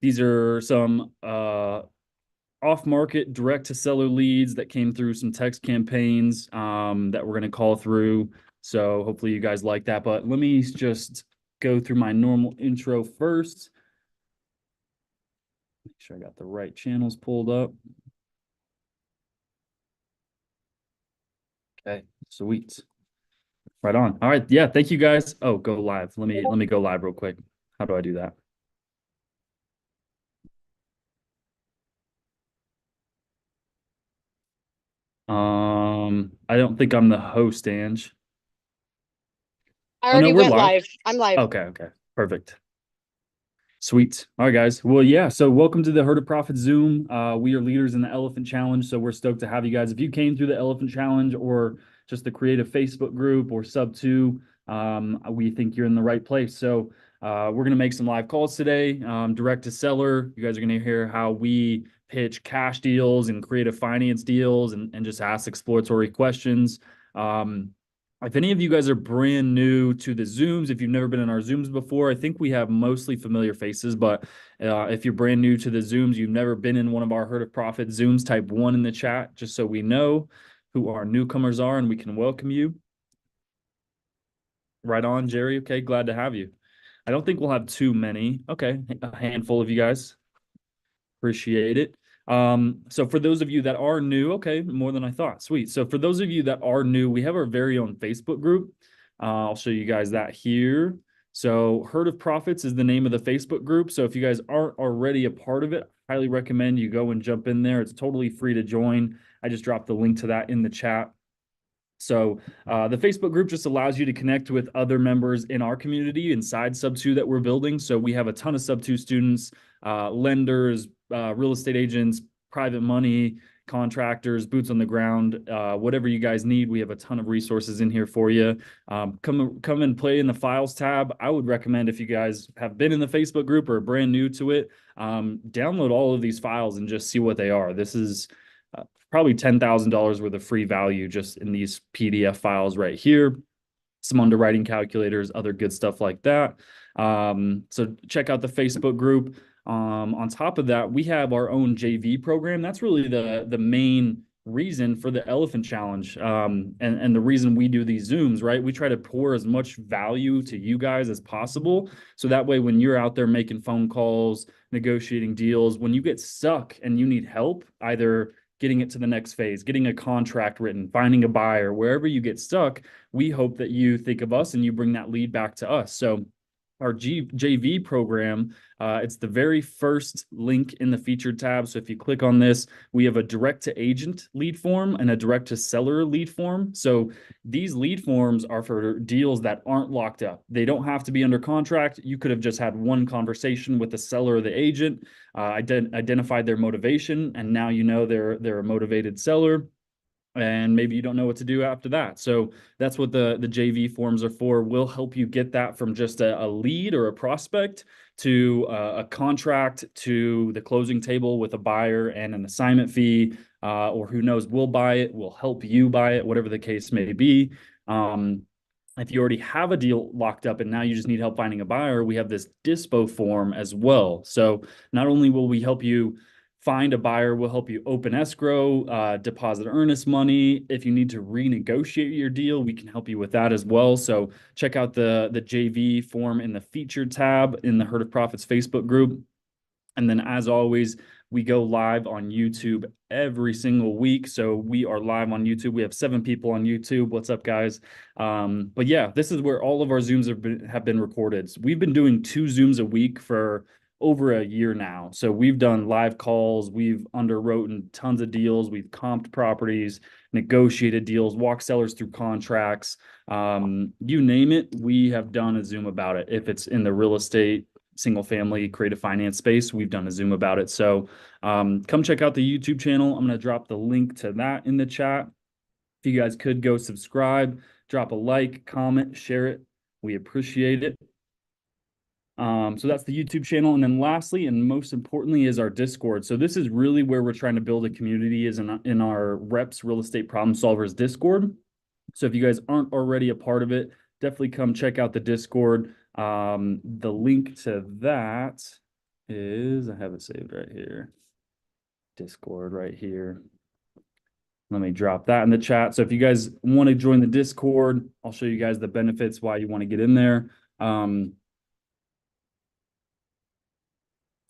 These are some off-market direct-to-seller leads that came through some text campaigns that we're going to call through. So hopefully you guys like that. But let me just go through my normal intro first. Make sure I got the right channels pulled up. Okay, sweet. Right on. All right. Yeah, thank you guys. Oh, go live. Let me go live real quick. How do I do that? I don't think I'm the host, Ange. I Oh no, already we're went live. live. I'm live. Okay, okay. Perfect. Sweet. All right, guys. Well, yeah. So, welcome to the Herd of Profit Zoom. We are leaders in the Elephant Challenge, so we're stoked to have you guys. If you came through the Elephant Challenge or just the creative Facebook group or sub two, we think you're in the right place. So, we're gonna make some live calls today, direct to seller. You guys are gonna hear how we pitch cash deals and creative finance deals, and just ask exploratory questions. Um, if any of you guys are brand new to the Zooms, if you've never been in our Zooms before, I think we have mostly familiar faces. But if you're brand new to the Zooms, you've never been in one of our Herd of Profit Zooms, type one in the chat, just so we know who our newcomers are and we can welcome you. Right on, Jerry. Okay, glad to have you. I don't think we'll have too many. Okay, a handful of you guys. Appreciate it. So for those of you that are new, okay, more than I thought. Sweet. So for those of you that are new, we have our very own Facebook group. I'll show you guys that here. So Herd of Profits is the name of the Facebook group. So if you guys aren't already a part of it, I highly recommend you go and jump in there. It's totally free to join. I just dropped the link to that in the chat. So the Facebook group just allows you to connect with other members in our community inside Sub2 that we're building. So we have a ton of Sub2 students, lenders, real estate agents, private money, contractors, boots on the ground, whatever you guys need. We have a ton of resources in here for you. Come and play in the files tab. I would recommend, if you guys have been in the Facebook group or are brand new to it, download all of these files and just see what they are. This is probably $10,000 worth of free value just in these PDF files right here. Some underwriting calculators, other good stuff like that. So check out the Facebook group. On top of that, we have our own JV program. That's really the main reason for the Elephant Challenge, and the reason we do these Zooms, right? We try to pour as much value to you guys as possible. So that way, when you're out there making phone calls, negotiating deals, when you get stuck and you need help, either getting it to the next phase, getting a contract written, finding a buyer, wherever you get stuck, we hope that you think of us and you bring that lead back to us. So our JV program, it's the very first link in the featured tab. So if you click on this, we have a direct to agent lead form and a direct to seller lead form. So these lead forms are for deals that aren't locked up. They don't have to be under contract. You could have just had one conversation with the seller or the agent, identified their motivation, and now you know they're a motivated seller, and maybe you don't know what to do after that. So that's what the JV forms are for. We'll help you get that from just a lead or a prospect to a contract, to the closing table with a buyer and an assignment fee, or who knows, we'll buy it, we'll help you buy it, whatever the case may be. If you already have a deal locked up and now you just need help finding a buyer, we have this dispo form as well. So not only will we help you find a buyer, we'll help you open escrow, deposit earnest money. If you need to renegotiate your deal, we can help you with that as well. So check out the JV form in the featured tab in the Herd of Profits Facebook group. And then, as always, we go live on YouTube every single week. So we are live on YouTube. We have 7 people on YouTube. What's up, guys? But yeah, this is where all of our Zooms have been recorded. So we've been doing 2 Zooms a week for over a year now. So we've done live calls. We've underwritten tons of deals. We've comped properties, negotiated deals, walked sellers through contracts. You name it, we have done a Zoom about it. If it's in the real estate, single family, creative finance space, we've done a Zoom about it. So come check out the YouTube channel. I'm going to drop the link to that in the chat. If you guys could go subscribe, drop a like, comment, share it. We appreciate it. So that's the YouTube channel. And then lastly, and most importantly, is our Discord. So this is really where we're trying to build a community, is in our Reps Real Estate Problem Solvers Discord. So if you guys aren't already a part of it, definitely come check out the Discord. The link to that is, I have it saved right here. Discord right here. Let me drop that in the chat. So if you guys want to join the Discord, I'll show you guys the benefits, why you want to get in there.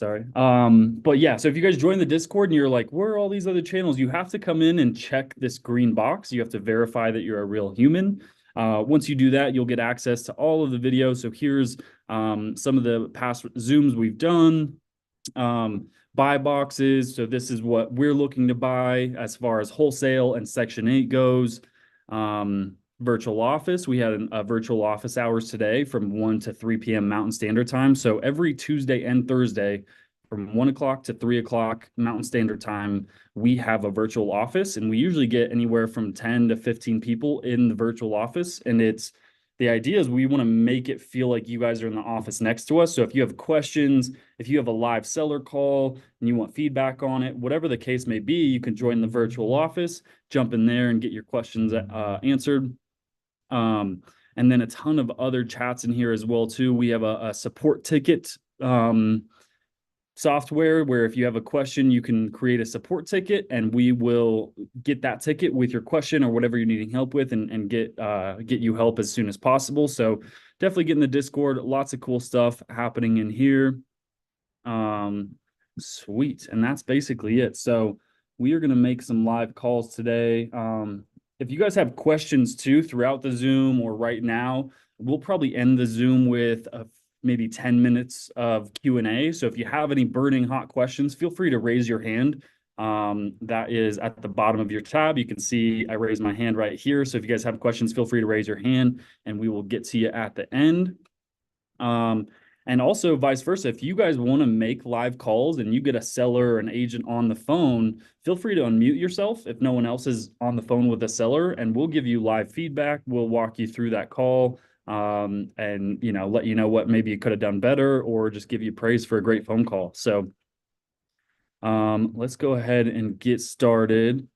Sorry. But yeah, so if you guys join the Discord and you're like, where are all these other channels? You have to come in and check this green box. You have to verify that you're a real human. Once you do that, you'll get access to all of the videos. So here's some of the past Zooms we've done. Buy boxes. So this is what we're looking to buy as far as wholesale and Section 8 goes. Virtual office. We had a virtual office hours today from 1 to 3 p.m. Mountain Standard Time. So every Tuesday and Thursday from 1 o'clock to 3 o'clock Mountain Standard Time, we have a virtual office, and we usually get anywhere from 10 to 15 people in the virtual office. And the idea is we want to make it feel like you guys are in the office next to us. So if you have questions, if you have a live seller call and you want feedback on it, whatever the case may be, you can join the virtual office, jump in there and get your questions answered. And then a ton of other chats in here as well too. We have a support ticket software where if you have a question, you can create a support ticket and we will get that ticket with your question or whatever you're needing help with and get you help as soon as possible. So definitely get in the Discord. Lots of cool stuff happening in here. Sweet. And that's basically it. So we are going to make some live calls today. If you guys have questions too throughout the Zoom or right now, we'll probably end the Zoom with maybe 10 minutes of Q&A. So if you have any burning hot questions, feel free to raise your hand. That is at the bottom of your tab. You can see I raised my hand right here. So if you guys have questions, feel free to raise your hand and we will get to you at the end. And also vice versa, if you guys want to make live calls and you get a seller or an agent on the phone, feel free to unmute yourself if no one else is on the phone with a seller, and we'll give you live feedback. We'll walk you through that call and let you know what maybe you could have done better or just give you praise for a great phone call. So let's go ahead and get started.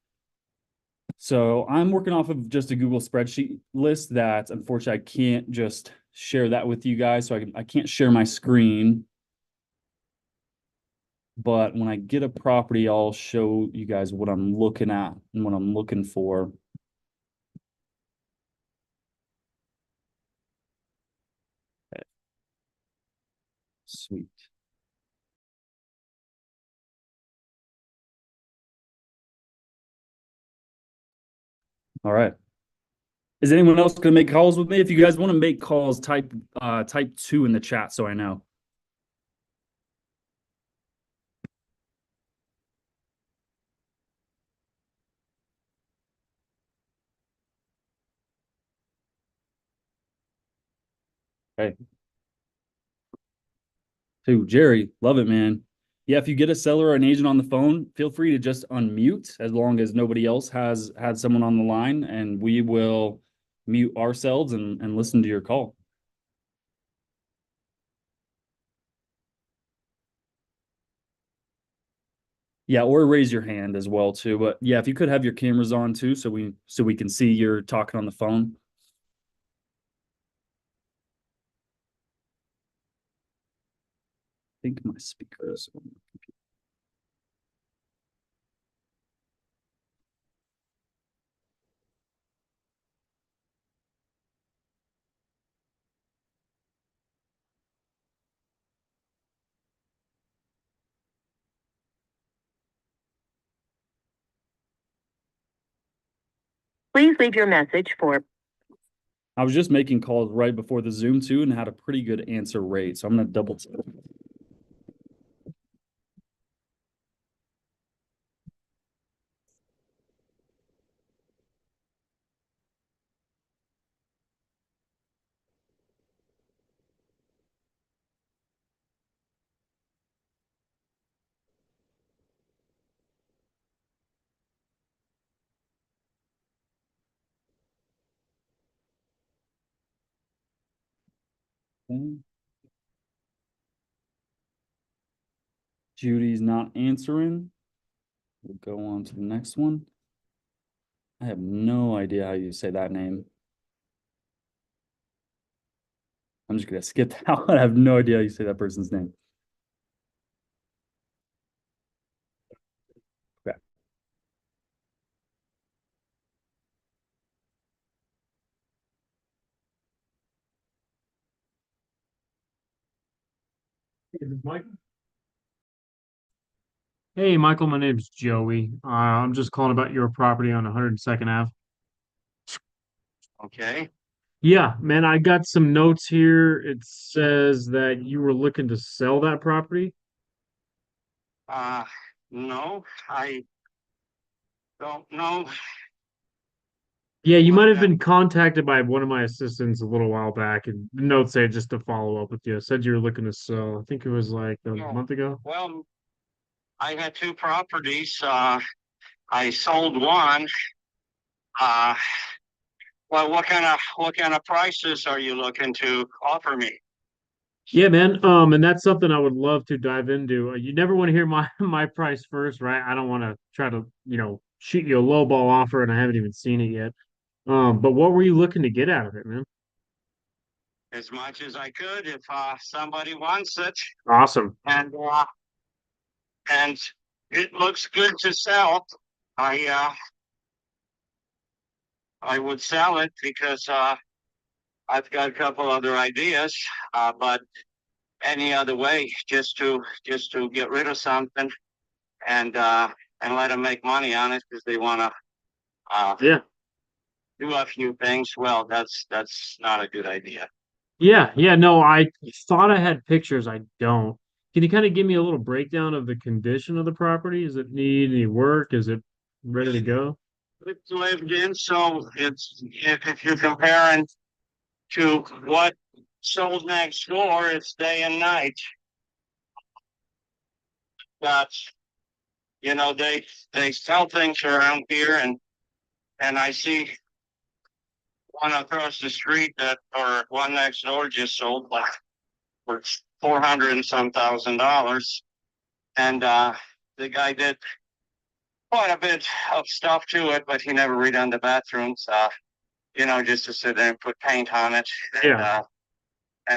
So I'm working off of just a Google spreadsheet list that unfortunately I can't just share that with you guys. So I can't share my screen. But when I get a property, I'll show you guys what I'm looking at and what I'm looking for. Okay. Sweet. All right. Is anyone else going to make calls with me? If you guys want to make calls, type 2 in the chat so I know. Okay. Who? Jerry. Love it, man. Yeah, if you get a seller or an agent on the phone, feel free to just unmute as long as nobody else has had someone on the line, and we will mute ourselves and listen to your call. Yeah, or raise your hand as well too. But yeah, if you could have your cameras on too, so we can see you're talking on the phone. I think my speaker is on. Please leave your message for. I was just making calls right before the Zoom too and had a pretty good answer rate. So I'm going to double check. Okay. Judy's not answering. We'll go on to the next one. I have no idea how you say that name. I'm just going to skip that one. I have no idea how you say that person's name. Michael? Hey, Michael, my name's Joey. I'm just calling about your property on 102nd Ave. Okay. Yeah, man, I got some notes here. It says that you were looking to sell that property. Uh, no, I don't know. Yeah, you might What, have been contacted by one of my assistants a little while back, and the notes say just to follow up with you. It said you were looking to sell. I think it was like a no. month ago. Well, I had two properties. I sold one. Uh, well, what kind of prices are you looking to offer me? Yeah, man. And that's something I would love to dive into. You never want to hear my my price first, right? I don't want to try to, shoot you a lowball offer, and I haven't even seen it yet. But what were you looking to get out of it, man? As much as I could, if somebody wants it, Awesome. and it looks good to sell. I would sell it because I've got a couple other ideas. But any other way, just to get rid of something and let them make money on it because they want to Yeah. do a few things. Well, that's not a good idea. Yeah, yeah, no, I thought I had pictures. I don't. Can you kind of give me a little breakdown of the condition of the property? Does it need any work? Is it ready to go? It's lived in, so it's if you're comparing to what sold next door, it's day and night. But they sell things around here, and I see one across the street or one next door just sold like for 400 and some $1,000, and the guy did quite a bit of stuff to it, but he never redone the bathrooms. Just to sit there and put paint on it and Yeah,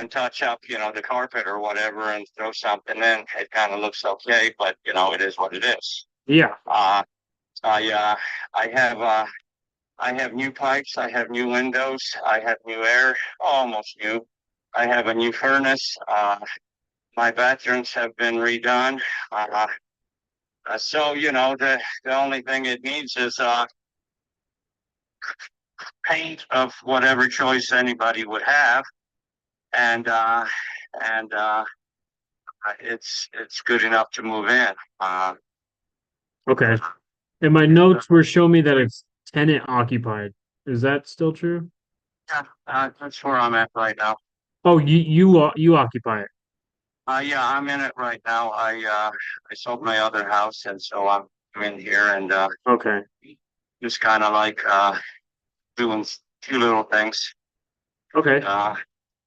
touch up, the carpet or whatever, and throw something in. It kind of looks okay, but it is what it is. yeah. Uh, I I have I have new pipes. I have new windows. I have new air, almost new. I have a new furnace. My bathrooms have been redone. Uh, so the only thing it needs is paint of whatever choice anybody would have, and it's good enough to move in. Okay. And my notes were showing me that it's tenant occupied. Is that still true? Yeah, that's where I'm at right now. Oh, you occupy it. Yeah, I'm in it right now. I sold my other house, and so I'm in here, and Okay. just kind of like doing a few little things. Okay.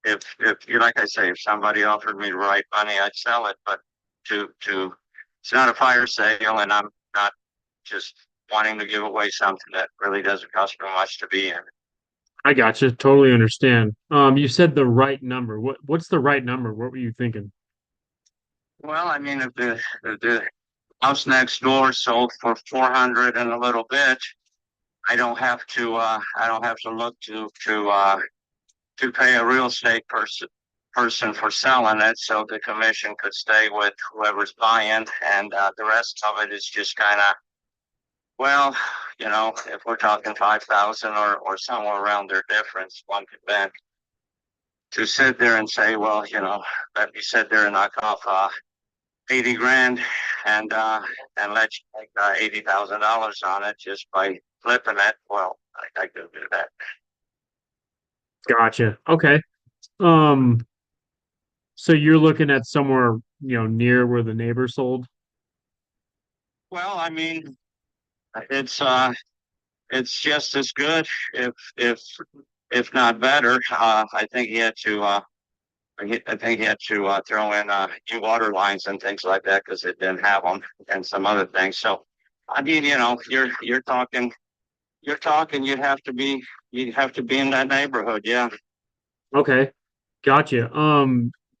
If you like I say, if somebody offered me the right money, I'd sell it. But to it's not a fire sale, and I'm not just wanting to give away something that really doesn't cost me much to be in. I got you. Totally understand. You said the right number. What's the right number? What were you thinking? Well, I mean, if the house next door sold for 400 and a little bit, I don't have to look to pay a real estate person for selling it, so the commission could stay with whoever's buying, and the rest of it is just kind of, well, if we're talking 5,000 or somewhere around their difference, one could bet to sit there and say, well, let me sit there and knock off 80 grand and let you make $80,000 on it just by flipping it. Well, I could do that. Gotcha. Okay. Um, so you're looking at somewhere, near where the neighbor sold? Well, I mean, it's it's just as good, if not better. I think he had to. I think he had to throw in new water lines and things like that because it didn't have them, and some other things. So, I mean, you're talking. You're talking. You'd have to be in that neighborhood. Yeah. Okay. Gotcha.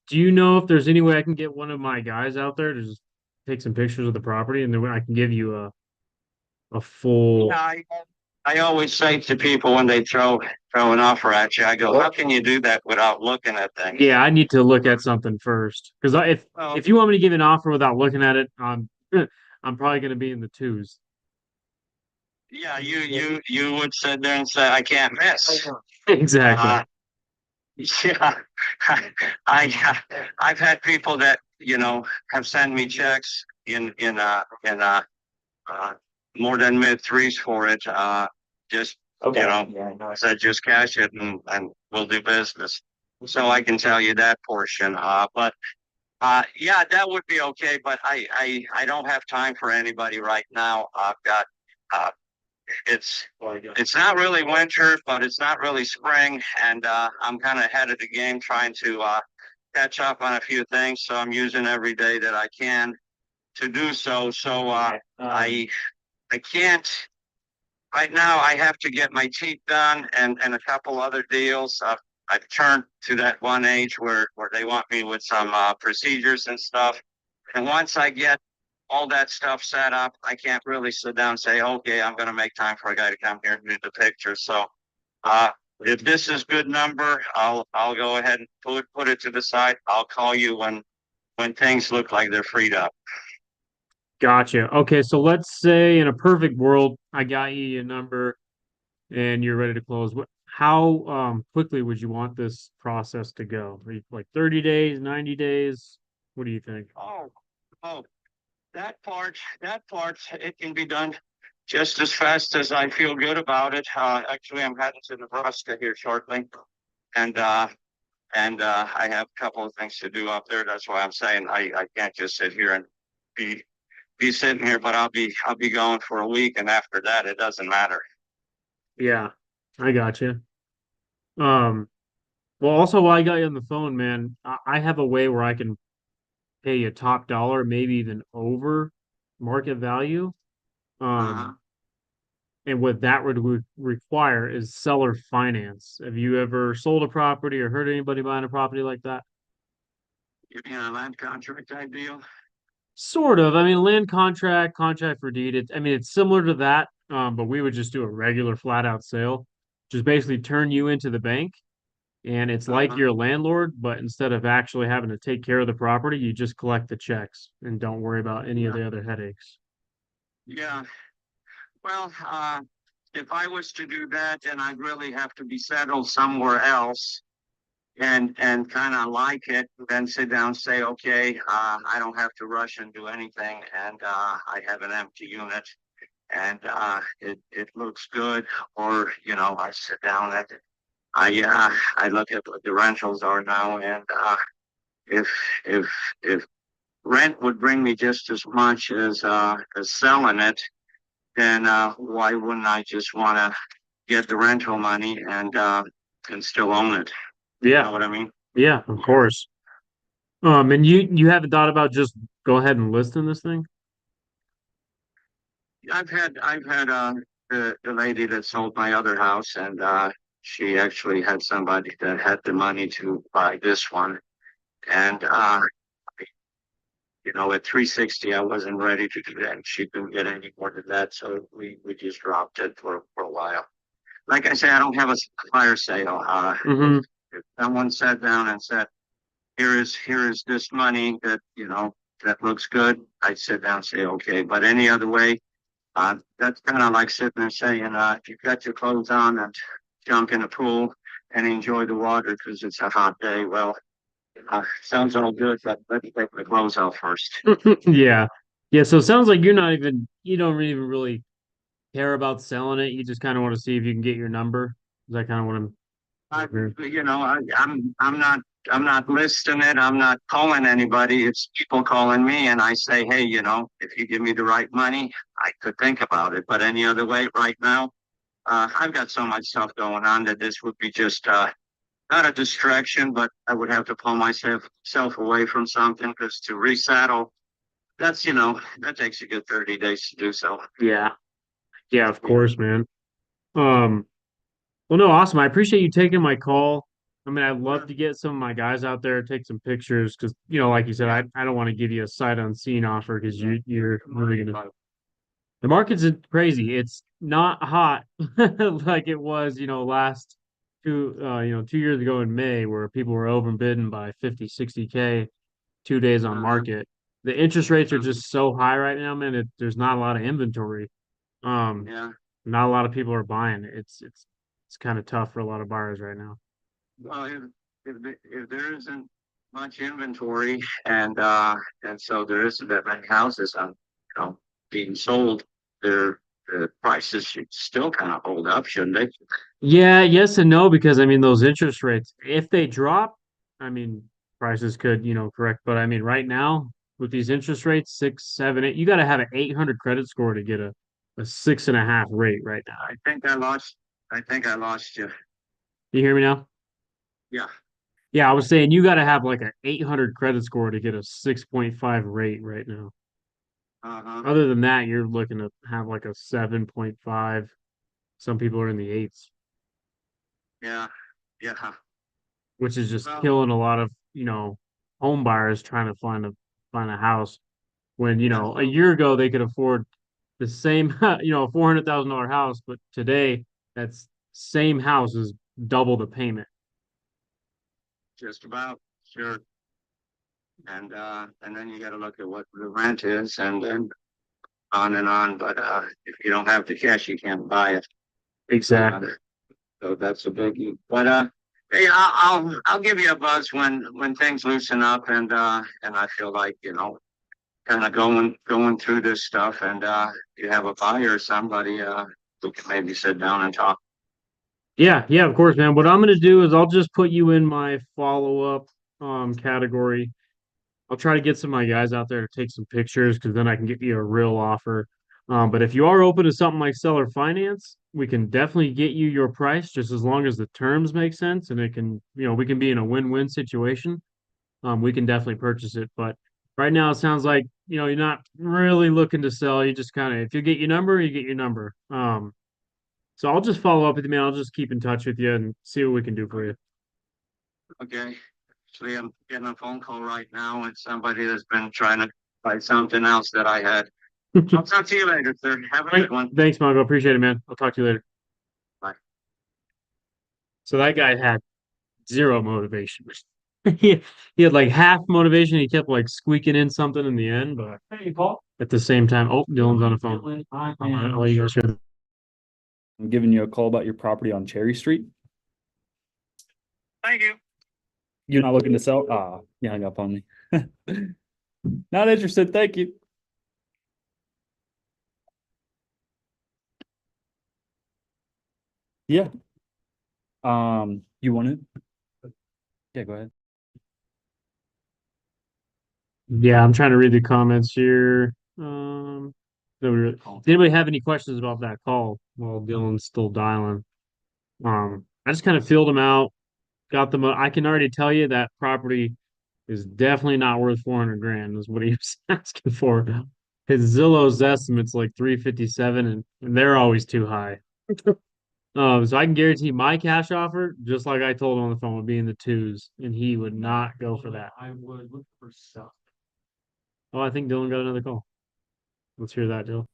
Do you know if there's any way I can get one of my guys out there to just take some pictures of the property and then I can give you a full. Yeah, I always say to people when they throw an offer at you, I go, how can you do that without looking at things? Yeah, I need to look at something first because Well, if you want me to give an offer without looking at it, I'm probably going to be in the twos. yeah, you would sit there and say, I can't miss. Exactly. Yeah, I've had people that have sent me checks in more than mid threes for it. Just said just cash it and we'll do business. So I can tell you that portion. But yeah, that would be okay. But I don't have time for anybody right now. I've got uh, it's not really winter, but it's not really spring, and I'm kind of ahead of the game trying to catch up on a few things. So I'm using every day that I can to do so. So I can't right now. I have to get my teeth done and a couple other deals. I've turned to that one age where they want me with some procedures and stuff. And once I get all that stuff set up, I can't really sit down and say, okay, I'm going to make time for a guy to come here and do the picture. So, uh, if this is good number, I'll go ahead and put it to the side. I'll call you when things look like they're freed up. Gotcha. Okay, so let's say in a perfect world, I got you a number and you're ready to close. How quickly would you want this process to go? Are you like 30 days, 90 days? What do you think? Oh, that part, it can be done just as fast as I feel good about it. Actually, I'm heading to Nebraska here shortly, and I have a couple of things to do up there. That's why I'm saying I can't just sit here and be sitting here, but I'll be going for a week, and after that, it doesn't matter. Yeah, I got you. Um, well, also while I got you on the phone, man, I have a way where I can pay you top dollar, maybe even over market value. Uh-huh. And what that would require is seller finance. Have you ever sold a property or heard anybody buying a property like that? You mean a land contract type deal? Sort of. I mean, land contract, contract for deed. I mean, it's similar to that, but we would just do a regular flat out sale. Just basically turn you into the bank, and it's like Uh-huh. you're a landlord, but instead of actually having to take care of the property, you just collect the checks and don't worry about any of Yeah. the other headaches. Yeah. Well, if I was to do that, then I'd really have to be settled somewhere else and kind of like it, then sit down and say, okay, I don't have to rush and do anything, and I have an empty unit, and it looks good, or I sit down and I look at what the rentals are now, and if if if rent would bring me just as much as selling it, then why wouldn't I just want to get the rental money and still own it? You know Yeah, what I mean? yeah, of course. And you haven't thought about just go ahead and listing this thing? I've had the lady that sold my other house, and she actually had somebody that had the money to buy this one, and at 360, I wasn't ready to do that. She couldn't get any more than that, so we just dropped it for a while. Like I say, I don't have a fire sale. Mm-hmm. If someone sat down and said, here is this money that that looks good," I'd sit down and say, okay. But any other way, that's kind of like sitting there saying, if you've got your clothes on and jump in a pool and enjoy the water because it's a hot day. Well, sounds all good, but let me take my clothes off first. Yeah. Yeah, so it sounds like you don't even really care about selling it. You just kind of want to see if you can get your number. Is that kind of what I'm I, hearing? I'm not listing it. I'm not calling anybody. It's people calling me, and I say, hey, if you give me the right money, I could think about it. But any other way, right now, I've got so much stuff going on that this would be just not a distraction, but I would have to pull myself away from something because to resaddle, that's that takes a good 30 days to do so. Yeah. Yeah, of course, man. Um, well, no, awesome. I appreciate you taking my call. I mean, I'd love to get some of my guys out there, take some pictures because, like you said, I don't want to give you a sight unseen offer because you're really gonna The market's crazy. It's not hot like it was, last 2 years ago in May, where people were overbidden by 50, 60K 2 days on market. The interest rates are just so high right now, man. There's not a lot of inventory. Um, Yeah. Not a lot of people are buying. It's kind of tough for a lot of buyers right now. Well, if there isn't much inventory and so there isn't that many houses being sold, the prices should still kind of hold up, shouldn't they? Yeah, yes and no, because I mean those interest rates, if they drop, I mean prices could, correct. But I mean right now with these interest rates, 6, 7, 8, you got to have an 800 credit score to get a 6.5 rate right now. I think I lost you. You hear me now? Yeah. Yeah, I was saying you got to have like an 800 credit score to get a 6.5 rate right now. Uh-huh. Other than that, you're looking to have like a 7.5. Some people are in the eights, Yeah. Yeah. which is just Well, killing a lot of, home buyers trying to find a house when, yeah. a year ago they could afford the same, a $400,000 house, but today that's same house is double the payment. Just about, sure. And then you got to look at what the rent is, and then on and on. But if you don't have the cash, you can't buy it. Exactly. So that's a biggie. But hey, I'll give you a buzz when things loosen up, and I feel like kind of going through this stuff, and you have a buyer or somebody we can maybe sit down and talk. Yeah, yeah, of course, man. What I'm gonna do is I'll just put you in my follow-up category. I'll try to get some of my guys out there to take some pictures because then I can get you a real offer. But if you are open to something like seller finance, we can definitely get you your price just as long as the terms make sense and it can, we can be in a win-win situation. We can definitely purchase it. But right now it sounds like, you're not really looking to sell. You just kind of, if you get your number, you get your number. So I'll just follow up with you, man. I'll just keep in touch with you and see what we can do for you. Okay. Actually, I'm getting a phone call right now, and somebody that's been trying to buy something else that I had. I'll talk to you later, sir. Have a good one. Thanks, Mongo. Appreciate it, man. I'll talk to you later. Bye. So that guy had zero motivation. he had like half motivation. He kept like squeaking in something in the end, but at the same time, oh, Dylan's on the phone. I'll let you guys hear. I'm giving you a call about your property on Cherry Street. Thank you. You're not looking to sell? Ah, you hung up on me. Not interested. Thank you. Yeah. You want it? Yeah, go ahead. Yeah, I'm trying to read the comments here. Does anybody have any questions about that call while Dylan's still dialing? I just kind of filled them out, got them. I can already tell you that property is definitely not worth 400 grand. Is what he was asking for. His Zillow's estimate's like 357, and they're always too high. So I can guarantee my cash offer, just like I told him on the phone, would be in the twos, and he would not go for that. I would look for stuff. Oh, I think Dylan got another call. Let's hear that, Dylan.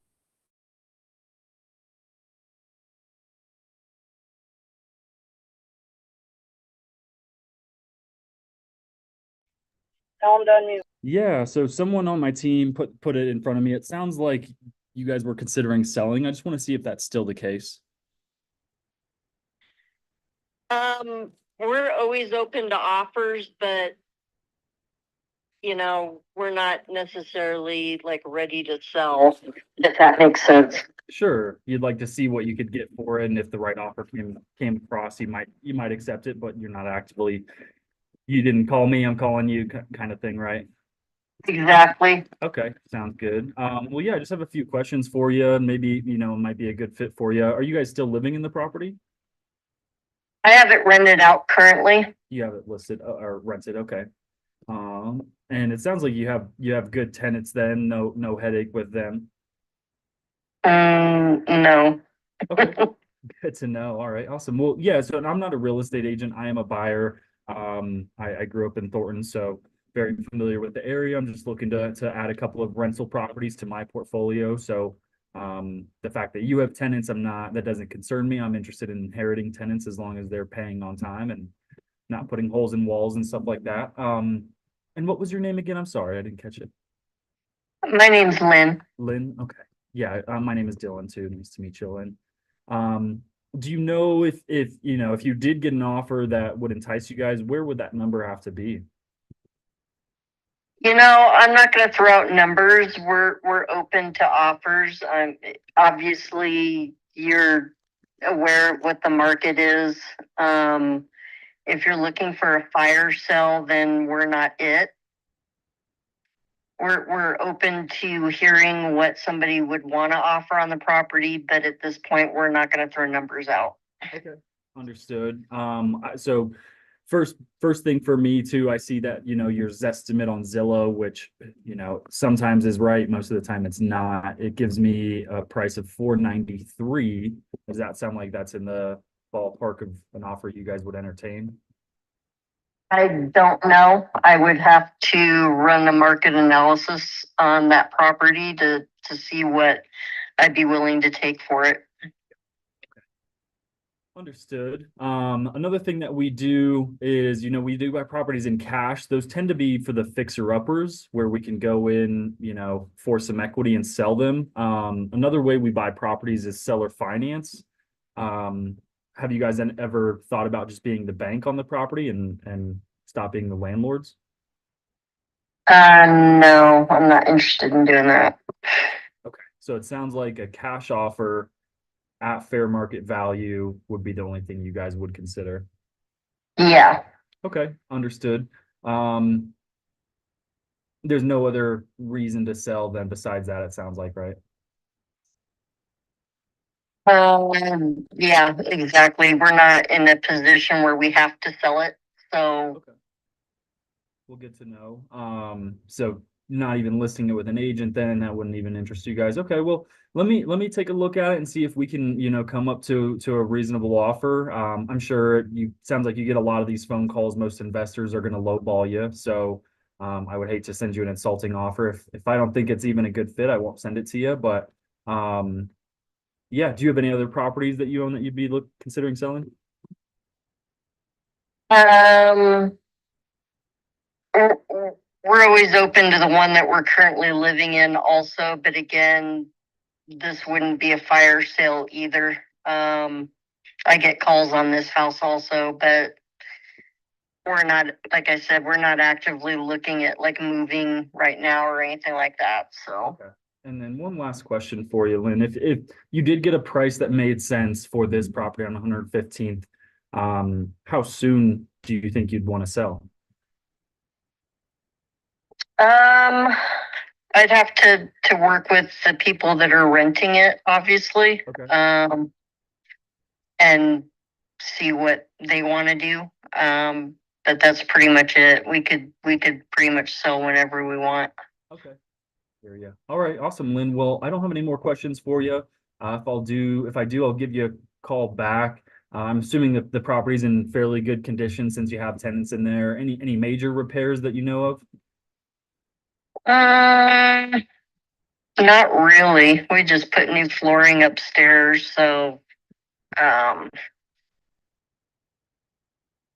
Tell them to unmute. Yeah, so someone on my team put it in front of me. It sounds like you guys were considering selling. I just want to see if that's still the case. We're always open to offers, but we're not necessarily like ready to sell, if that makes sense. Sure, you'd like to see what you could get for it, and if the right offer came across, you might accept it, but you're not actively. You didn't call me, I'm calling you, kind of thing, right? Exactly. Okay, sounds good. Well, yeah, I just have a few questions for you. Maybe, it might be a good fit for you. Are you guys still living in the property? I have it rented out currently. You have it listed or rented, okay. And it sounds like you have good tenants then, no headache with them. No. Okay, good to know. All right, awesome. Well, yeah, so I'm not a real estate agent. I am a buyer. I grew up in Thornton, so very familiar with the area. I'm just looking to add a couple of rental properties to my portfolio. So The fact that you have tenants, that doesn't concern me. I'm interested in inheriting tenants as long as they're paying on time and not putting holes in walls and stuff like that. And what was your name again? I'm sorry, I didn't catch it. My name's Lynn. Lynn? Okay. Yeah, my name is Dylan too. Nice to meet you, Lynn. Do you know if you did get an offer that would entice you guys, where would that number have to be? I'm not going to throw out numbers. We're open to offers. Obviously, you're aware of what the market is. If you're looking for a fire sale, then we're not it. We're open to hearing what somebody would want to offer on the property, but at this point, we're not going to throw numbers out. Okay. Understood. So first thing for me too, I see that, your Zestimate on Zillow, which, sometimes is right. Most of the time it's not. It gives me a price of $493. Does that sound like that's in the ballpark of an offer you guys would entertain? I don't know. I would have to run a market analysis on that property to see what I'd be willing to take for it. Understood. Another thing that we do is, we do buy properties in cash. Those tend to be for the fixer uppers where we can go in, for some equity and sell them. Another way we buy properties is seller finance. Have you guys ever thought about just being the bank on the property and stop being the landlords? No, I'm not interested in doing that. Okay, so it sounds like a cash offer at fair market value would be the only thing you guys would consider. Yeah. Okay, understood. There's no other reason to sell then besides that, it sounds like, right? Yeah, exactly. We're not in a position where we have to sell it. So Okay. We'll get to know. So not even listing it with an agent then, that wouldn't even interest you guys. Okay, well, let me take a look at it and see if we can, come up to a reasonable offer. I'm sure sounds like you get a lot of these phone calls. Most investors are going to lowball you. So I would hate to send you an insulting offer. If I don't think it's even a good fit, I won't send it to you. But yeah, do you have any other properties that you own that you'd be considering selling? we're we're always open to the one that we're currently living in also, but again, this wouldn't be a fire sale either. I get calls on this house also, but we're not, like I said, we're not actively looking at like moving right now or anything like that. So Okay. And then one last question for you, Lynn. If you did get a price that made sense for this property on 115th, how soon do you think you'd want to sell? I'd have to work with the people that are renting it, obviously. Okay. And see what they want to do. But that's pretty much it. We could pretty much sell whenever we want. Okay. There you go. All right. Awesome, Lynn. Well, I don't have any more questions for you. If I do, I'll give you a call back. I'm assuming that the property's in fairly good condition since you have tenants in there. Any major repairs that you know of? Not really. We just put new flooring upstairs, so no,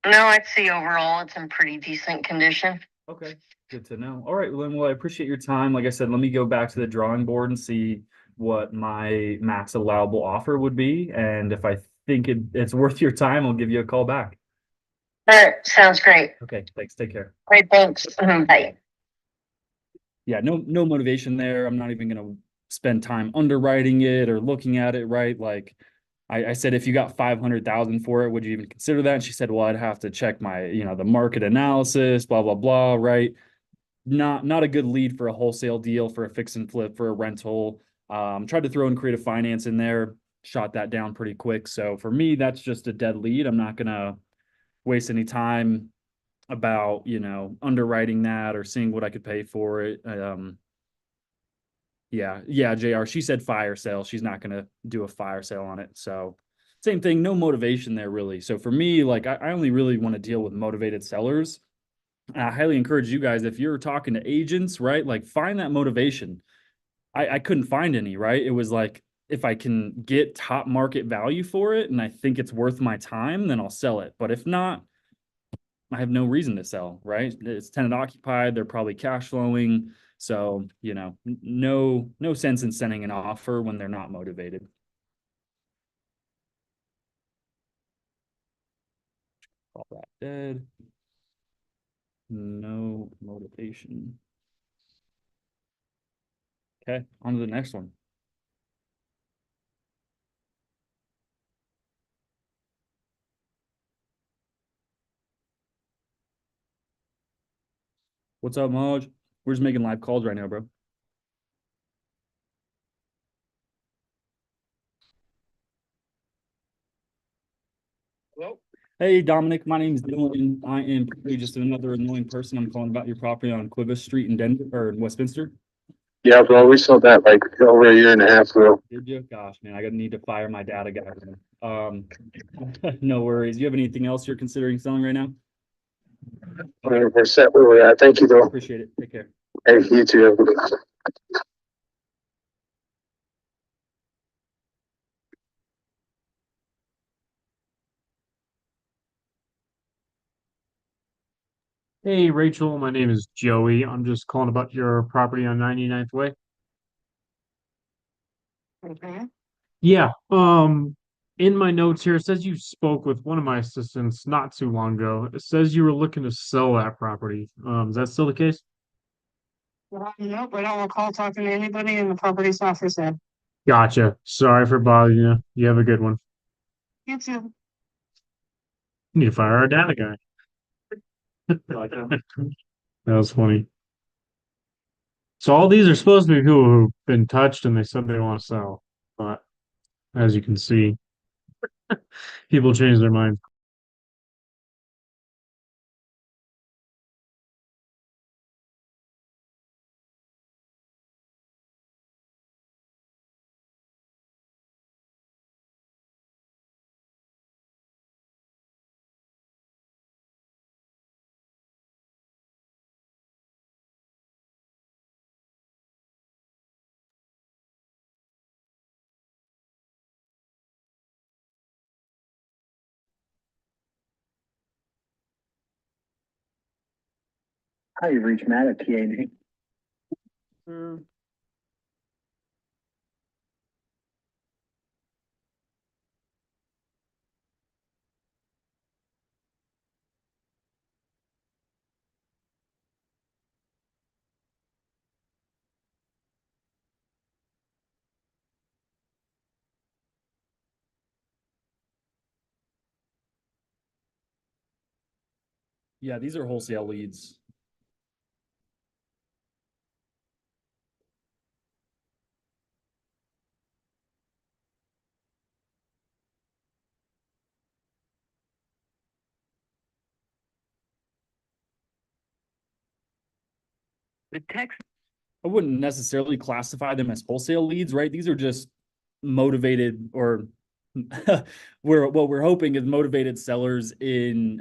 I'd say overall it's in pretty decent condition. Okay, good to know. All right, Lynn, well, I appreciate your time. Like I said, let me go back to the drawing board and see what my max allowable offer would be. And if I think it's worth your time, I'll give you a call back. All right, sounds great. Okay, thanks. Take care. All right, thanks. Bye. Yeah, no motivation there. I'm not even gonna spend time underwriting it or looking at it, right? Like I said, if you got 500,000 for it, would you even consider that? And she said, well, I'd have to check my, the market analysis, blah, blah, blah, right? Not a good lead for a wholesale deal, for a fix and flip, for a rental. Tried to throw in creative finance in there, shot that down pretty quick. So for me, that's just a dead lead. I'm not gonna waste any time about, underwriting that or seeing what I could pay for it. Yeah, JR, she said fire sale. She's not gonna do a fire sale on it. So same thing, no motivation there really. So for me, like I only really want to deal with motivated sellers. I highly encourage you guys, if you're talking to agents, right, like find that motivation. I couldn't find any, right? It was like, if I can get top market value for it and I think it's worth my time, then I'll sell it. But if not, I have no reason to sell, right? It's tenant occupied, they're probably cash flowing. So, no sense in sending an offer when they're not motivated. Call that dead. No motivation. Okay, on to the next one. What's up, Moj? We're just making live calls right now, bro. Hello? Hey, Dominic, my name is Dylan. I am probably just another annoying person. I'm calling about your property on Quivus Street in Denver or in Westminster. Yeah, bro, we sold that like over a year and a half ago. Did you? Gosh, man, I gotta need to fire my data guy. No worries. You have anything else you're considering selling right now? We're set where we're at. Thank you, though. Appreciate it. Take care. Hey, you too. Have a good one. Hey, Rachel, my name is Joey. I'm just calling about your property on 99th Way. Mhm. Yeah, in my notes here, it says you spoke with one of my assistants not too long ago. It says you were looking to sell that property. Is that still the case? Nope, I don't recall talking to anybody in the property's not for sale. Gotcha. Sorry for bothering you. You have a good one. You too. You need to fire our data guy. That was funny. So all these are supposed to be people who've been touched and they said they want to sell. But as you can see, people change their mind. Hi, you've reached Matt at PAG. Yeah, these are wholesale leads. The text I wouldn't necessarily classify them as wholesale leads, right? These are just motivated or what we're hoping is motivated sellers in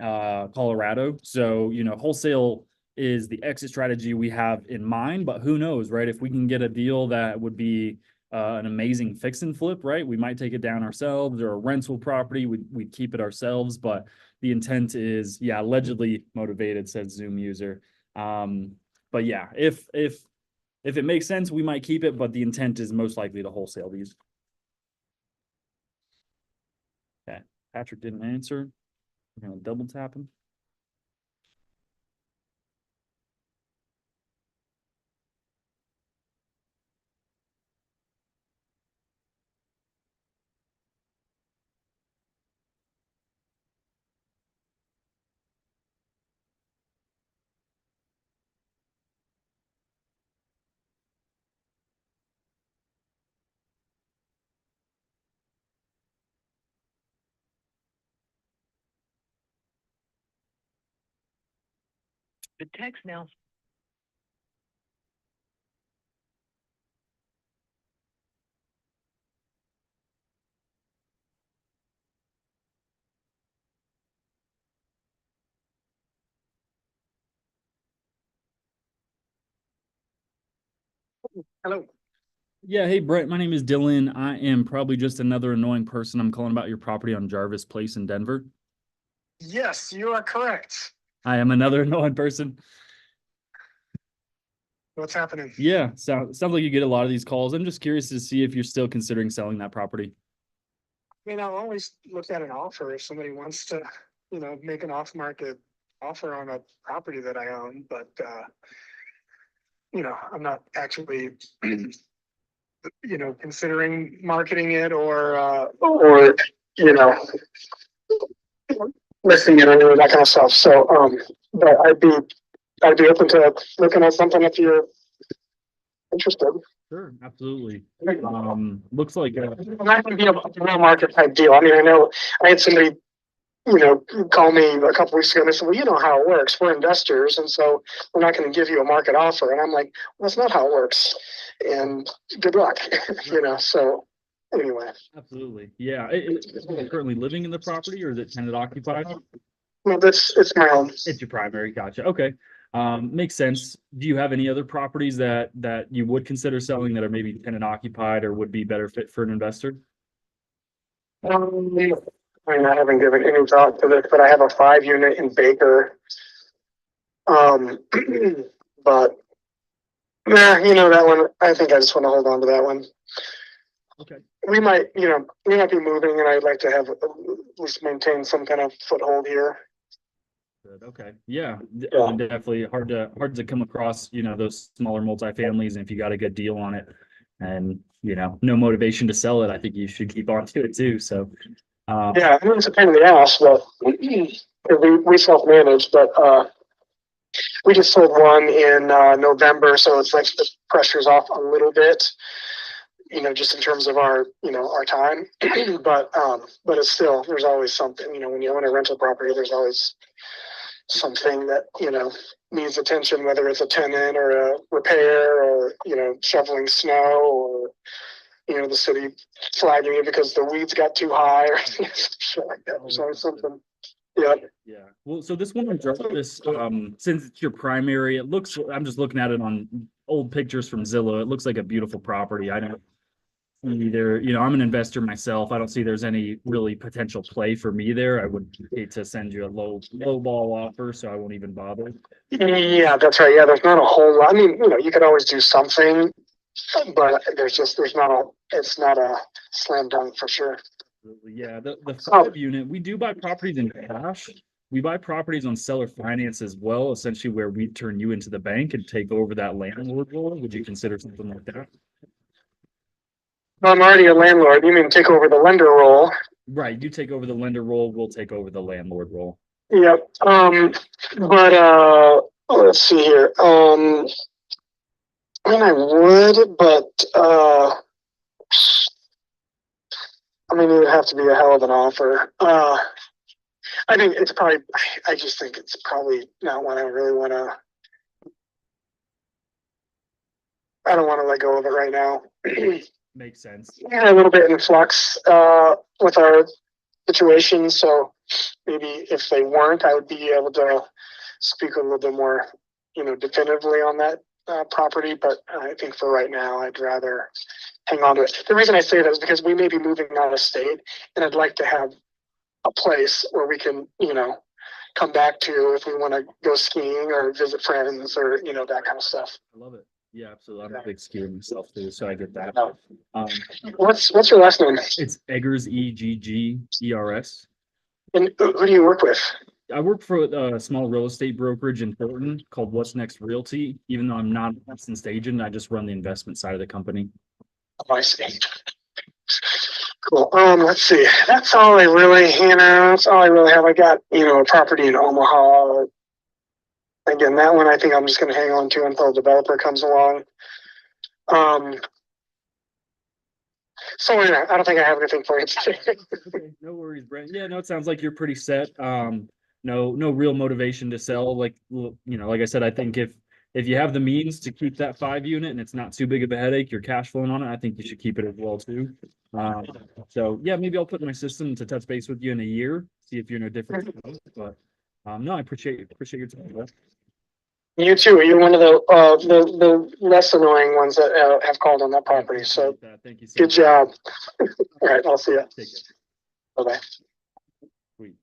Colorado. So, wholesale is the exit strategy we have in mind, but who knows, right? If we can get a deal that would be an amazing fix and flip, right? We might take it down ourselves, or a rental property, we'd keep it ourselves, but the intent is, yeah, allegedly motivated, says Zoom user. But yeah, if it makes sense, we might keep it, but the intent is most likely to wholesale these. Okay, Patrick didn't answer. We're gonna double tap him. the text now Hello. Yeah, hey Brett, my name is Dylan. I am probably just another annoying person. I'm calling about your property on Jarvis Place in Denver. Yes, you are correct. I am another annoying person. What's happening? Yeah, sounds like you get a lot of these calls. I'm just curious to see if you're still considering selling that property. I mean, I'll always look at an offer if somebody wants to, make an off-market offer on a property that I own, but, I'm not actually, considering marketing it or, listing it or that kind of stuff. So, but I'd be open to looking at something if you're interested. Sure, absolutely. Looks like It's not gonna be a real market type deal. I mean, I had somebody, call me a couple weeks ago and they said, well, you know how it works. We're investors. And so we're not going to give you a market offer. And I'm like, well, that's not how it works. And good luck, so anyway. absolutely. Yeah. Is it currently living in the property or is it tenant occupied? Well, it's my own. It's your primary. Gotcha. Okay. Makes sense. Do you have any other properties that you would consider selling that are maybe tenant occupied or would be better fit for an investor? I mean, I haven't given any thought to this, but I have a 5 unit in Baker. But that one, I think I just want to hold on to that one. Okay. We might be moving and I'd like to have at least maintain some kind of foothold here. Good. Okay. Yeah. Yeah. Definitely hard to come across, those smaller multifamilies. And if you got a good deal on it and, no motivation to sell it, I think you should keep on to it too. So, Yeah, I mean, it's a pain in the ass, but we self-manage, but we just sold one in November, so it's like the pressure's off a little bit, just in terms of our time. but it's still, there's always something, when you own a rental property, there's always something that, needs attention, whether it's a tenant or a repair or, shoveling snow or, the city flagging you because the weeds got too high or shit like that. There's always something. Yeah. yeah. Well, so this one on Jarvis, since it's your primary, I'm just looking at it on old pictures from Zillow. It looks like a beautiful property. I don't either, I'm an investor myself. I don't see there's any really potential play for me there. I would hate to send you a low ball offer, so I won't even bother. Yeah, that's right. Yeah, there's not a whole lot. I mean, you could always do something, but it's not a slam dunk for sure. Yeah, the 5 unit, we do buy properties in cash. We buy properties on seller finance as well, essentially where we turn you into the bank and take over that landlord role. Would you consider something like that? I'm already a landlord. You mean take over the lender role? Right, you take over the lender role, we'll take over the landlord role. Yep. But let's see here. I mean, I would, but I mean, it would have to be a hell of an offer. I think it's probably. I just think it's probably not one I really want to. I don't want to let go of it right now. Makes sense. We're a little bit in flux with our situation, so maybe if they weren't, I would be able to speak a little bit more, definitively on that property. But I think for right now, I'd rather hang on to it. The reason I say that is because we may be moving out of state, and I'd like to have a place where we can, come back to if we want to go skiing or visit friends or, that kind of stuff. I love it. Yeah, absolutely. I'm a big skier myself too, so I get that. What's your last name? It's Eggers, Eggers. And who do you work with? I work for a small real estate brokerage in Thornton called What's Next Realty. Even though I'm not a licensed agent, I just run the investment side of the company. Oh, I see. Cool. Let's see. That's all I really, that's all I really have. I got, a property in Omaha. Again, that one I think I'm just going to hang on to until a developer comes along. So anyway, I don't think I have anything for you today. Okay, no worries, Brent. Yeah, no, it sounds like you're pretty set. No real motivation to sell. Like, like I said, I think if you have the means to keep that 5 unit and it's not too big of a headache, you're cash flowing on it, I think you should keep it as well too. So yeah, maybe I'll put in my system to touch base with you in a year, see if you're in a different. But no, I appreciate your time. Bro. You too. You're one of the less annoying ones that have called on that property. So Appreciate that. Thank you so good much. job. All right, I'll see you. Take care. Bye bye. Sweet.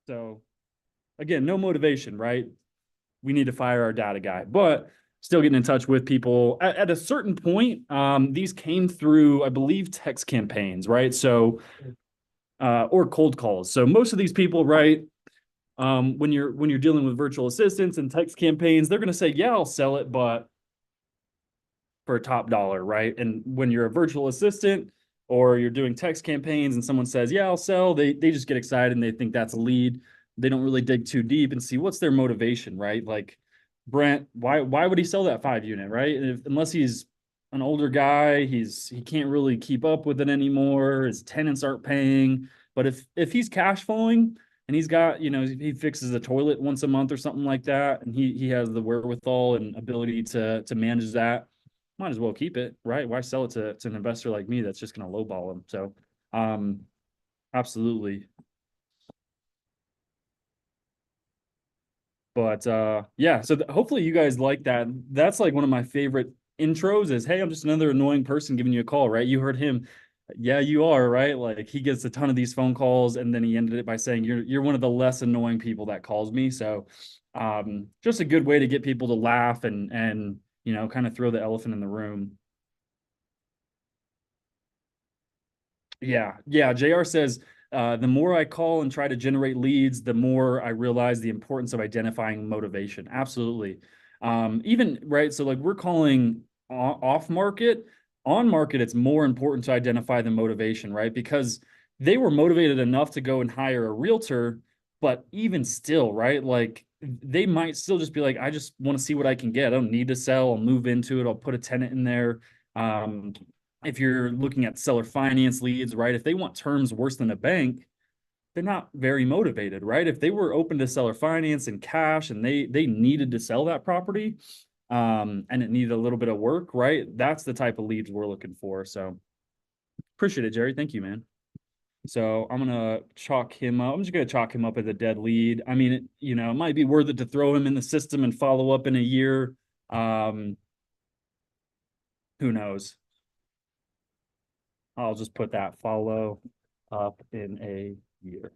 So again, no motivation, right? We need to fire our data guy, but still getting in touch with people at a certain point. These came through, I believe, text campaigns, right? So, or cold calls. So most of these people, right? When you're dealing with virtual assistants and text campaigns, they're going to say, yeah, I'll sell it, but for a top dollar, right? And when you're a virtual assistant or you're doing text campaigns and someone says, yeah, I'll sell, they just get excited and they think that's a lead. They don't really dig too deep and see what's their motivation, right? Like Brent, why would he sell that 5 unit, right? And unless he's an older guy, he can't really keep up with it anymore. His tenants aren't paying. But if he's cash flowing and he's got, he fixes a toilet once a month or something like that, and he has the wherewithal and ability to manage that, might as well keep it, right? Why sell it to an investor like me that's just going to lowball him? So, absolutely. But yeah, so hopefully you guys like that. That's like one of my favorite intros is, hey, I'm just another annoying person giving you a call, right? You heard him. Yeah, you are, right? Like he gets a ton of these phone calls and then he ended it by saying you're one of the less annoying people that calls me. So just a good way to get people to laugh and kind of throw the elephant in the room. Yeah. JR says, the more I call and try to generate leads, the more I realize the importance of identifying motivation. Absolutely. Even, right. So like we're calling off market, on market, it's more important to identify the motivation, right? Because they were motivated enough to go and hire a realtor, but even still, right? Like they might still just be like, I just want to see what I can get. I don't need to sell. I'll move into it. I'll put a tenant in there. If you're looking at seller finance leads, right? If they want terms worse than a bank, they're not very motivated, right? If they were open to seller finance and cash and they needed to sell that property, and it needed a little bit of work, right? That's the type of leads we're looking for. So appreciate it, Jerry. Thank you, man. So I'm gonna chalk him up. I'm just gonna chalk him up as a dead lead. I mean, it might be worth it to throw him in the system and follow up in a year. Who knows? I'll just put that follow up in a year.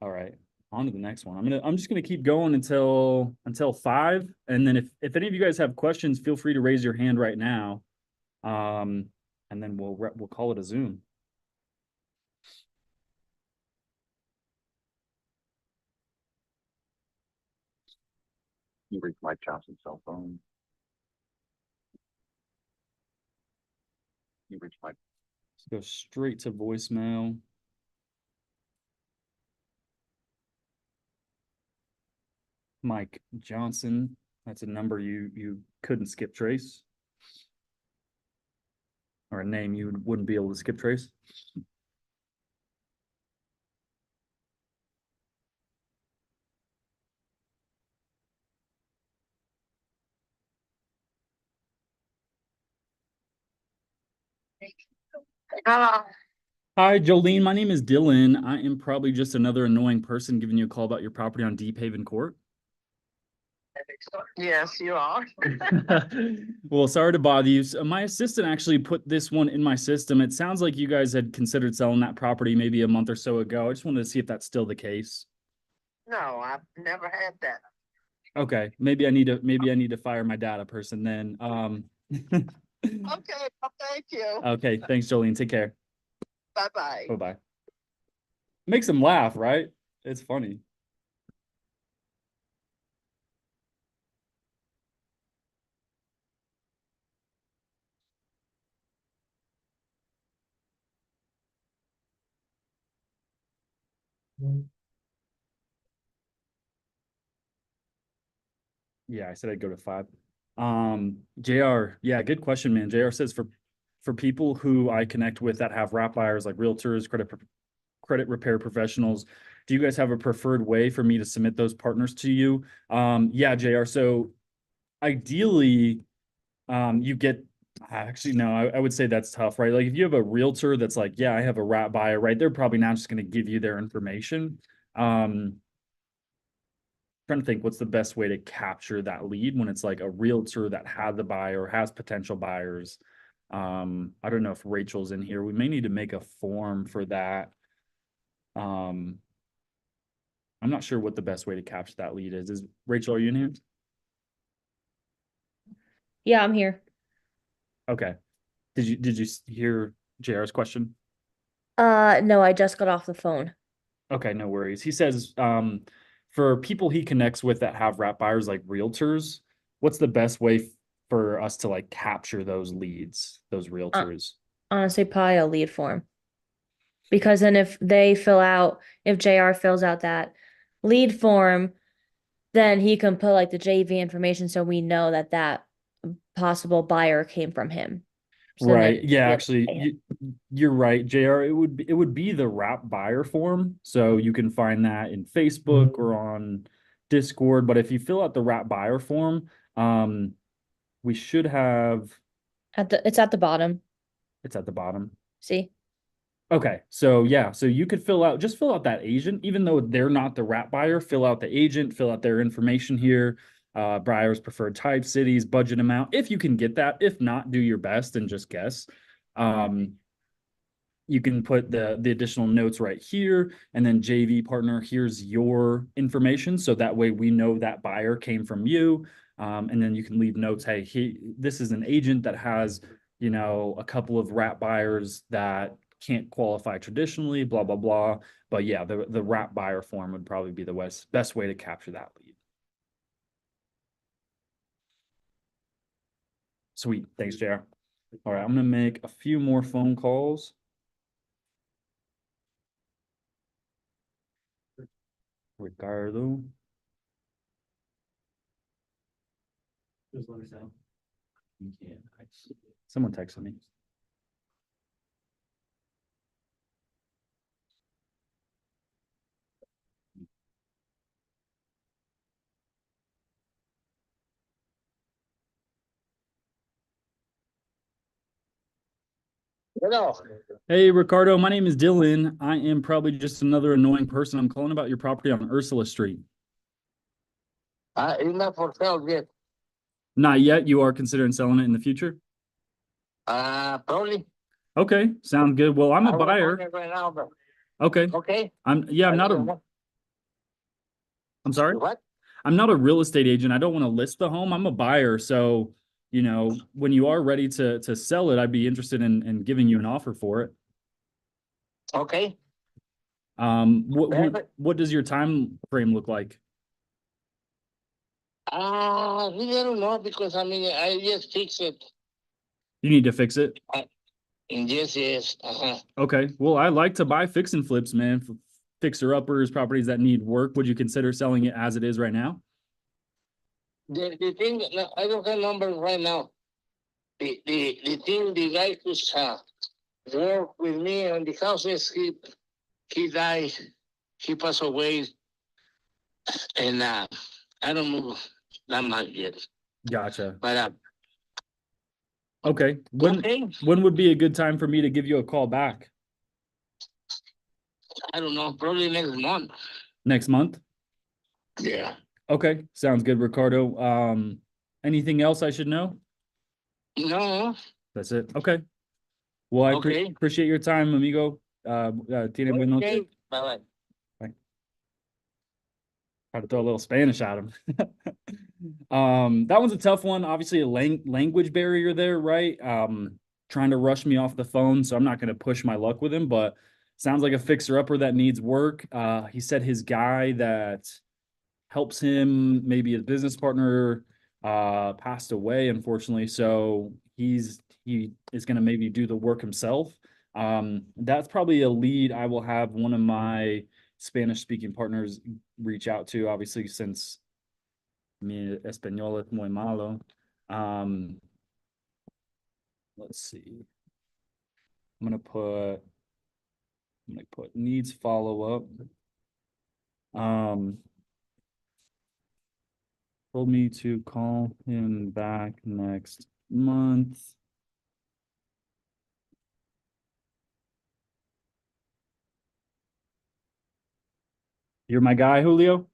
All right, on to the next one. I'm just gonna keep going until 5, and then if any of you guys have questions, feel free to raise your hand right now, and then we'll call it a Zoom. You reach Mike Johnson's cell phone. You reach Mike. Let's go straight to voicemail. Mike Johnson. That's a number you couldn't skip trace. Or a name you wouldn't be able to skip trace. Hi, Jolene. My name is Dylan. I am probably just another annoying person giving you a call about your property on Deep Haven Court. Yes, you are. Well, sorry to bother you. So my assistant actually put this one in my system. It sounds like you guys had considered selling that property maybe a month or so ago. I just wanted to see if that's still the case. No, I've never had that. Okay, maybe I need to fire my data person then. Okay, well, thank you. Okay, thanks, Jolene. Take care. Bye-bye. Bye-bye. Makes them laugh, right? It's funny. Yeah, I said I'd go to 5. JR, yeah, good question, man. JR says for people who I connect with that have wrap buyers like realtors, credit repair professionals, do you guys have a preferred way for me to submit those partners to you? Yeah, JR. So ideally, you get actually no, I would say that's tough, right? Like if you have a realtor that's like, yeah, I have a wrap buyer, right? They're probably not just going to give you their information. trying to think what's the best way to capture that lead when it's like a realtor that had the buyer, has potential buyers. I don't know if Rachel's in here. We may need to make a form for that. I'm not sure what the best way to capture that lead is. Is Rachel, are you in here? Yeah, I'm here. Okay. Did you hear JR's question? No, I just got off the phone. Okay, no worries. He says, for people he connects with that have wrap buyers like realtors, what's the best way for us to like capture those leads, those realtors? Honestly, probably a lead form. Because then if JR fills out that lead form, then he can put like the JV information so we know that that possible buyer came from him. So then Right. Yeah, they- actually, you're right, JR. It would be the wrap buyer form. So you can find that in Facebook or on Discord. But if you fill out the wrap buyer form, we should have it's at the bottom. it's at the bottom. See? Okay, so yeah, so you could just fill out that agent, even though they're not the wrap buyer, fill out the agent, fill out their information here, buyer's preferred type, cities, budget amount, if you can get that. If not, do your best and just guess. You can put the additional notes right here, and then JV partner, here's your information. So that way we know that buyer came from you. And then you can leave notes, hey, this is an agent that has, a couple of wrap buyers that can't qualify traditionally, blah, blah, blah. But yeah, the wrap buyer form would probably be the best way to capture that lead. Sweet. Thanks, JR. All right, I'm gonna make a few more phone calls. Ricardo. Just let me know. Yeah, someone texted me. Hello. Hey, Ricardo, my name is Dylan. I am probably just another annoying person. I'm calling about your property on Ursula Street. It's not for sale yet. Not yet. You are considering selling it in the future? Probably. Okay, sound good. Well, I'm I a will buyer. find it right now, but Okay. okay. I'm sorry. What? I'm not a real estate agent. I don't want to list the home. I'm a buyer. So, when you are ready to sell it, I'd be interested in giving you an offer for it. Okay. What does your time frame look like? Really, I don't know because I just fix it. You need to fix it. Yes. Okay. Well, I like to buy fix and flips, man. Fixer uppers, properties that need work. Would you consider selling it as it is right now? The thing, no, I don't have numbers right now. The thing, the guy who's work with me on the houses, he died, he passed away, and I don't know that much yet. Gotcha. But Okay. okay, When would be a good time for me to give you a call back? I don't know, probably next month. Next month? Yeah. Okay. Sounds good, Ricardo. Anything else I should know? No. That's it. Okay. Well, I Okay. appreciate your time, amigo. Tiene buen noche. Okay. Bye. Try to throw a little Spanish at him. That one's a tough one. Obviously, a language barrier there, right? Trying to rush me off the phone, so I'm not going to push my luck with him. But sounds like a fixer-upper that needs work. He said his guy that helps him, maybe his business partner, passed away, unfortunately. So he is going to maybe do the work himself. That's probably a lead I will have one of my Spanish speaking partners reach out to, obviously, since mi español es muy malo. Let's see. I'm gonna put needs follow up. Told me to call him back next month. You're my guy, Julio?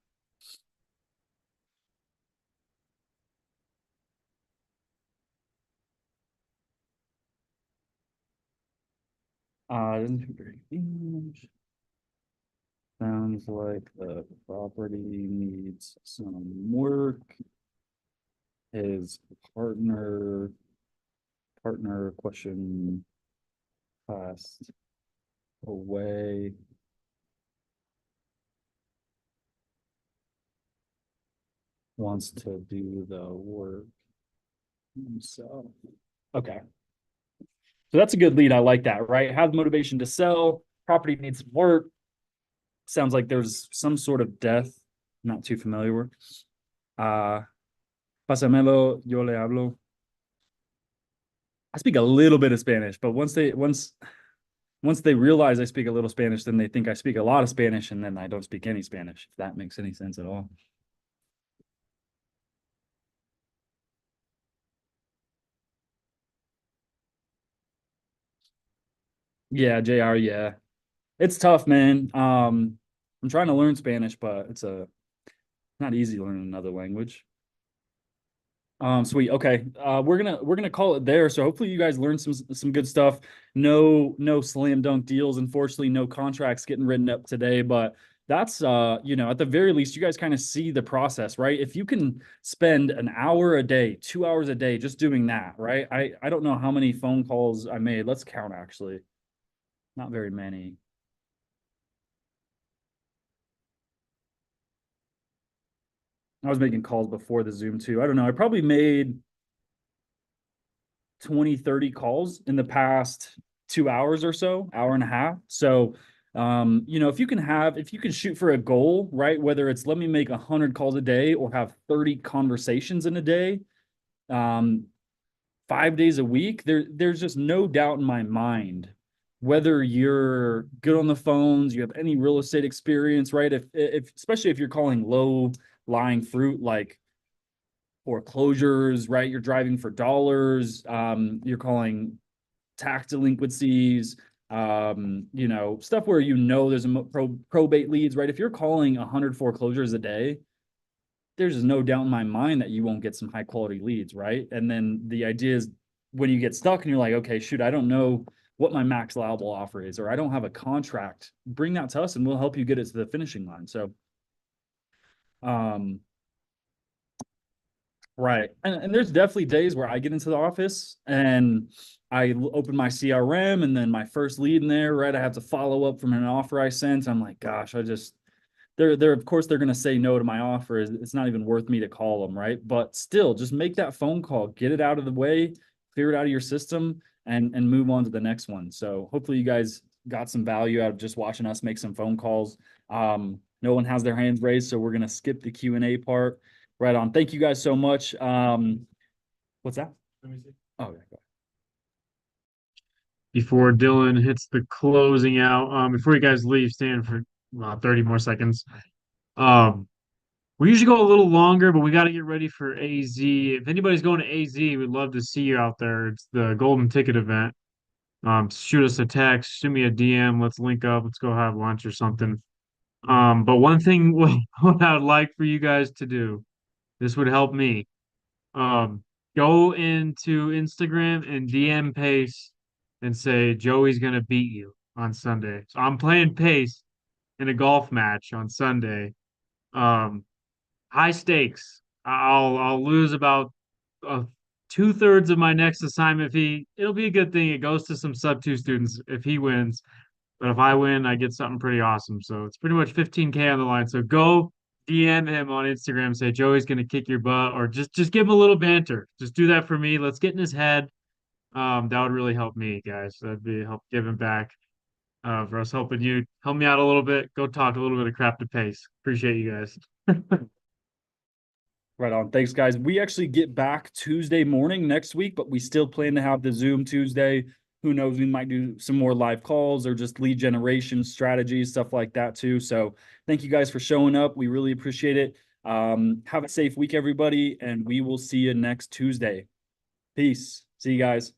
Doesn't speak very good English. Sounds like the property needs some work. His partner question passed away. Wants to do the work himself. Okay. So that's a good lead. I like that, right? Have motivation to sell. Property needs some work. Sounds like there's some sort of death. Not too familiar with. Pásamelo, yo le hablo. I speak a little bit of Spanish, but once they realize I speak a little Spanish, then they think I speak a lot of Spanish, and then I don't speak any Spanish, if that makes any sense at all. Yeah, JR, yeah. It's tough, man. I'm trying to learn Spanish, but it's not easy learning another language. Sweet. Okay. We're gonna call it there. So hopefully you guys learned some good stuff. No slam dunk deals. Unfortunately, no contracts getting written up today, but that's at the very least, you guys kind of see the process, right? If you can spend an hour a day, 2 hours a day just doing that, right? I don't know how many phone calls I made. Let's count actually. Not very many. I was making calls before the Zoom too. I don't know. I probably made 20, 30 calls in the past 2 hours or so, hour and a half. So, if you can shoot for a goal, right? Whether it's let me make 100 calls a day or have 30 conversations in a day, 5 days a week, there's just no doubt in my mind whether you're good on the phones, you have any real estate experience, right? If especially if you're calling low lying fruit like foreclosures, right? You're driving for dollars. You're calling tax delinquencies, stuff where there's probate leads, right? If you're calling 100 foreclosures a day, there's just no doubt in my mind that you won't get some high quality leads, right? And then the idea is when you get stuck and you're like, okay, shoot, I don't know what my max allowable offer is, or I don't have a contract, bring that to us and we'll help you get it to the finishing line. So, right. And there's definitely days where I get into the office and I open my CRM and then my first lead in there, right? I have to follow up from an offer I sent. I'm like, gosh, they're of course they're going to say no to my offer. It's not even worth me to call them, right? But still, just make that phone call, get it out of the way, clear it out of your system and move on to the next one. So hopefully you guys got some value out of just watching us make some phone calls. No one has their hands raised, so we're going to skip the Q&A part. Right on. Thank you guys so much. What's that? Let me see. Oh, yeah. Before Dylan hits the closing out, before you guys leave, stand for 30 more seconds. We usually go a little longer, but we got to get ready for AZ. If anybody's going to AZ, we'd love to see you out there. It's the golden ticket event. Shoot us a text, shoot me a DM. Let's link up. Let's go have lunch or something. But one thing what I would like for you guys to do, this would help me. Go into Instagram and DM Pace and say Joey's gonna beat you on Sunday. So I'm playing Pace in a golf match on Sunday. Um, High stakes. I'll lose about 2/3 of my next assignment fee. It'll be a good thing. It goes to some sub 2 students if he wins. But if I win, I get something pretty awesome. So it's pretty much 15K on the line. So go DM him on Instagram, say Joey's gonna kick your butt, or just give him a little banter. Just do that for me. Let's get in his head. That would really help me, guys. That'd be help giving back. For us helping you, help me out a little bit. Go talk a little bit of crap to Pace. Appreciate you guys. Right on. Thanks, guys. We actually get back Tuesday morning next week, but we still plan to have the Zoom Tuesday. Who knows? We might do some more live calls or just lead generation strategies, stuff like that too. So thank you guys for showing up. We really appreciate it. Have a safe week, everybody, and we will see you next Tuesday. Peace. See you guys.